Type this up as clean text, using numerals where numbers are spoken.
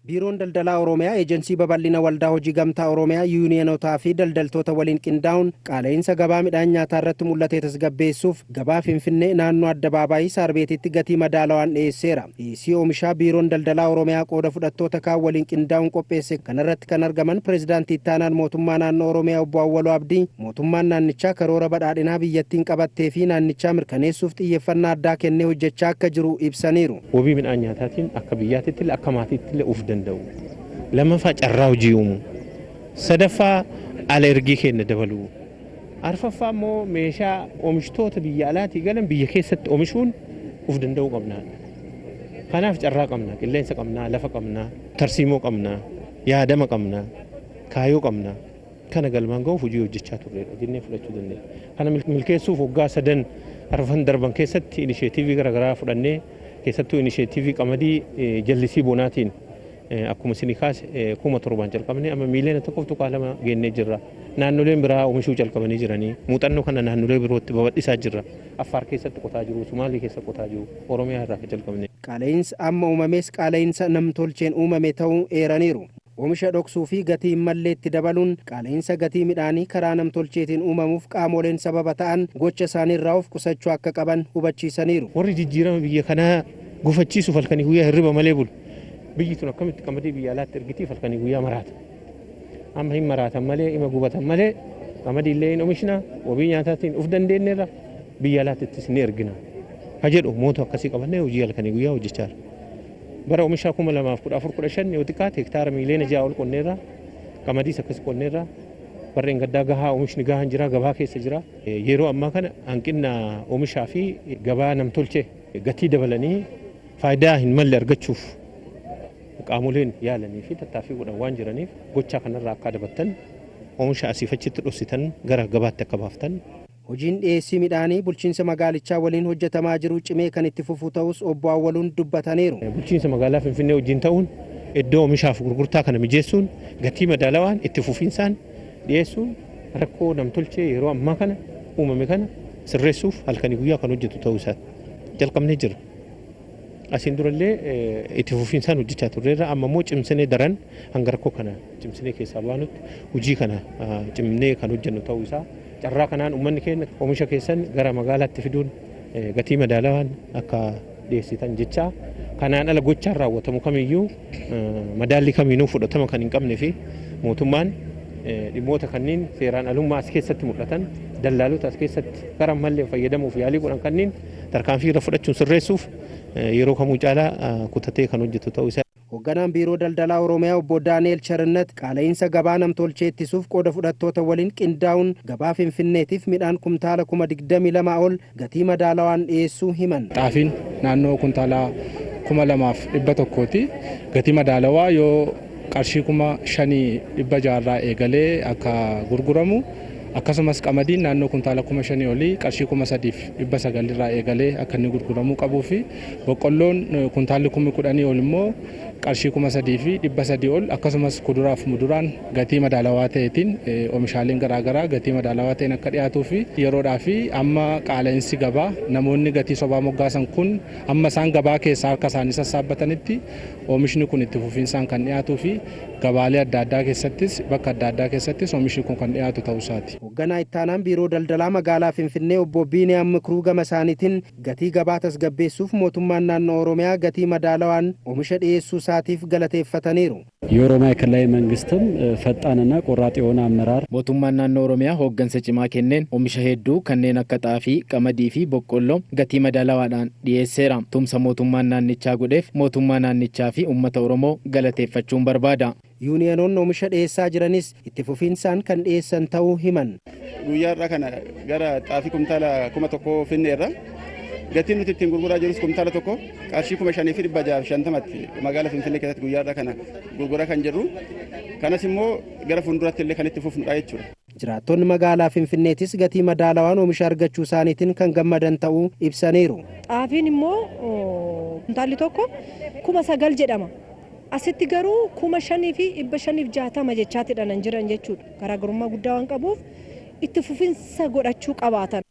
Biiroon daldalaa Oromiyaa eejensii babal'ina waldaa hojii gamtaa Oromiyaa yuuniyonotaa fi daldaltoota waliin qindaa'uun qaala'insa gabaa midhaan nyaataa irratti mul'ate tasgabbeessuuf gabaa Finfinnee naannoo Addabaabaayii Saarbeetitti gatii madaalawaan dhiyeesseera. Dhiyeessii oomishaa biiroon daldalaa Oromiyaa qooda fudhattoota kaan waliin qindaa'uun qopheesse kanarratti kan argaman pireezidaantii ittaanaan mootummaa naannoo Oromiyaa Obbo Awwaloo Abdii mootummaan naannichaa karoora badhaadhinaa biyyattiin qabattee fi naannichaa mirkaneessuuf xiyyeeffannaa addaa kennee hojjechaa akka jiru ibsaniiru. Wabii midhaan nyaataatiin akka biyyaatti akka maatiitti lama carraa hojii uumu sadaffaa alergii kenna dabaluu arfaffaa immoo meeshaa oomishtoota biyya alaatii galan biyya keessatti oomishuun uf danda'uu qabna. Kanaaf carraa qabna, qilleensa qabna, lafa qabna, tarsiimoo qabna, yaadama qabna, kaayoo qabna. Kana galmaan ga'uuf hojii hojjechaa turreedha jennee fudhachuu dandeenya. Kana milkeessuuf waggaa 3 arfan darban keessatti inisheetiivii garaagaraa fudhannee keessattuu inisheetiivii qamadii jallisii bonaatiin akkuma sinikaas 1700 jalqabnee amma miiliyoona 1.2 geennee jirra. Naannoleen biraa oomishuu jalqabanii jiranii muuxannoo kana naannolee birootti babal'isaa jirra. Affaar keessatti qotaa jiru, Sumaalee keessa qotaa jiru, Oromiyaa irraa jalqabne. Qaala'insa amma uumames qaala'insa namtolcheen uumame ta'uu eeraniiru. Oomisha dhoksuu fi gatii malleetti dabaluun qaala'insa gatii midhaanii karaa namtolcheetiin uumamuuf qaamoleen sababa ta'an gocha isaaniirraa of qusachuu akka qaban hubachiisaniiru. Warri jijjiirama biyya kanaa gufachiisuuf halkanii guyyaa hirriba malee bulu. Biyyi tun akkamitti qamadii biyya alaatti ergitiif halkanii guyyaa maraata. Amma hin maraatan malee ima gubatan malee qamadii illee hin oomishna wabii nyaataatiin uf dandeenyeerra biyya alaattis ni ergina. Ha jedhu mootu akkasii qabannee hojii halkanii guyyaa hojjechaa jira. Bara oomishaa 2014-15 yoo xiqqaate hektaara miiliyoona 6 ol qonneerra qamadiis akkasii qonneerra barreen gaddaa gahaa oomishni gahaan jira gabaa keessa jira. Yeroo ammaa kana hanqina oomishaa fi gabaa namtolchee gatii dabalanii faayidaa hin malle argachuuf qaamoleen yaalanii fi tattaaffii godhan waan jiraniif gochaa kanarraa akka dabattan oomisha asiifachitti dhossitan gara gabaatti akka baaftan. Hojiin dhiyeessii midhaanii bulchiinsa magaalichaa waliin hojjetamaa jiru cimee kan itti fufu ta'us Obbo Awwaluun dubbataniiru. Bulchiinsa magaalaa Finfinnee wajjin ta'uun iddoo oomishaaf gurgurtaa kana mijeessuun gatii madaalawaan itti fufiinsaan dhiyeessuun rakkoo namtolchee yeroo ammaa kana uumame kana sirreessuuf halkanii guyyaa kan hojjetu ta'uu isaa jalqabnee jira. Asiin durallee itti fufiinsaan hojjechaa turreerra amma immoo cimsinee daran hanga rakkoo kana cimsinee keessaa baanutti hojii kana cimnee kan hojjennu ta'uu isaa carraa kanaan uummanni keenya oomisha keessan gara magaalaatti fiduun gatii madaalawaan akka dhiyeessitan jecha kanaan ala gochaan raawwatamu kamiyyuu madaalli kamiinuu fudhatama kan hin qabnee fi mootummaan dhimmoota kanneen seeraan alummaa as keessatti mul'atan dallaalota as keessatti gara mallee fayyadamuuf yaalii godhan kanneen tarkaanfii irra fudhachuun sirreessuuf yeroo kamuu caalaa kutatee kan hojjetu ta'uu isaa. Hoogganaan biiroo daldalaa Oromiyaa Obbo Daani'el Charnet qaala'insa gabaa namtolchee ittisuuf qooda fudhattoota waliin qindaa'uun gabaa Finfinneetiif midhaan kumtaala 22,000 ol gatii madaalawaan dhiyeessuu himan. Xaafiin naannoo kumtaala 2,100ti. Gatii madaalawaa yoo qarshii 5,600 irraa eegalee akka gurguramu akkasumas qamadiin naannoo kumtaala 5,000 olii qarshii 3,900 irraa eegalee akka inni gurguramuu qabuu fi boqqolloon kuntaalli 10,000 ol immoo qarshii 3,300 ol akkasumas kuduraaf muduraan gatii madaalawaa ta'eetiin oomishaaleen garaagaraa gatii madaalawaa ta'een akka dhiyaatuu fi yeroodhaa fi amma qaala'insi gabaa namoonni gatii sobaa moggaasan kun amma isaan gabaa keessaa harka isaanii sassaabbatanitti oomishni kun itti fufiinsaan kan dhiyaatuu fi gabaalee adda addaa keessattis bakka adda addaa keessattis oomishni kun kan dhiyaatu ta'uu isaati. Hoogganaa ittaanaan biiroo daldalaa magaalaa Finfinnee Obbo Biiniyaam Mikruu gama isaaniitiin gatii gabaa tasgabbeessuuf mootummaan naannoo Oromiyaa gatii madaalawaan oomisha dhiyeessuu isaatiif galateeffataniiru. የኦሮሚያ ክልላዊ መንግስትም ፈጣንና ቆራጥ የሆነ አመራር mootummaan naannoo Oromiyaa hooggansa cimaa kenneen oomisha hedduu kanneen akka xaafii, qamadii fi boqqolloo gatii madaalawaadhaan dhiyeesseera. Tumsa mootummaan naannichaa godheef mootummaa naannichaa fi uummata Oromoo galateeffachuun barbaada. Yuuniyonoonni oomisha dhiyeessaa jiranis itti fufiinsaan kan dhiyeessan ta'uu himan. Guyyaarraa kana gara xaafii kumtaala 1,000 finneerra gatiin nuti ittiin gurguraa jirus kumtaala tokko qarshii 5,650tti magaalaa Finfinnee keessatti guyyaarraa kana gurguraa kan jirru kanas immoo gara fuulduratti illee kan itti fufnudha jechuudha. Jiraattonni magaalaa Finfinneetis gatii madaalawaan oomisha argachuu isaaniitiin kan gammadan ta'uu ibsaniiru. Xaafiin immoo kuntaalli tokko 9,000 jedhama. Asitti garuu 5,560 jechaatidha nan jiran jechuudha. Garaagarummaa guddaa waan qabuuf itti fufinsa godhachuu qabaatan.